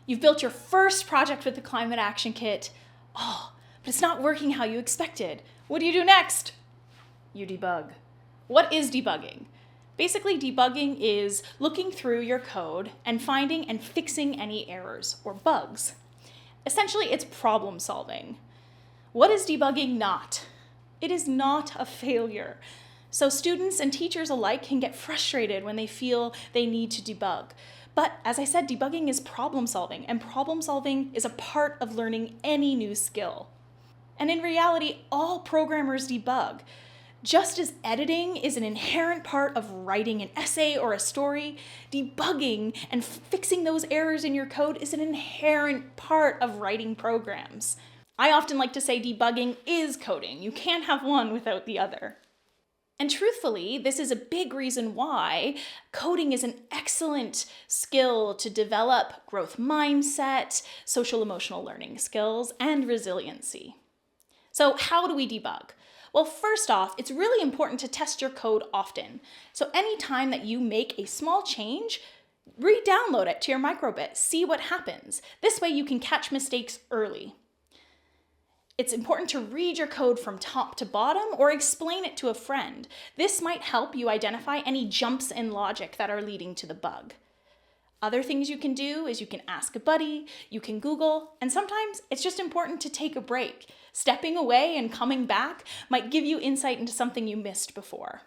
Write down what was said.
You've built your first project with the Climate Action Kit. Oh, but it's not working how you expected. What do you do next? You debug. What is debugging? Basically, debugging is looking through your code and finding and fixing any errors or bugs. Essentially, it's problem solving. What is debugging not? It is not a failure. So students and teachers alike can get frustrated when they feel they need to debug. But as I said, debugging is problem solving, and problem solving is a part of learning any new skill. And in reality, all programmers debug. Just as editing is an inherent part of writing an essay or a story, debugging and fixing those errors in your code is an inherent part of writing programs. I often like to say debugging is coding. You can't have one without the other. And truthfully, this is a big reason why coding is an excellent skill to develop growth mindset, social emotional learning skills, and resiliency. So how do we debug? Well, first off, it's really important to test your code often. So anytime that you make a small change, re-download it to your microbit, see what happens. This way you can catch mistakes early. It's important to read your code from top to bottom or explain it to a friend. This might help you identify any jumps in logic that are leading to the bug. Other things you can do is you can ask a buddy, you can Google, and sometimes it's just important to take a break. Stepping away and coming back might give you insight into something you missed before.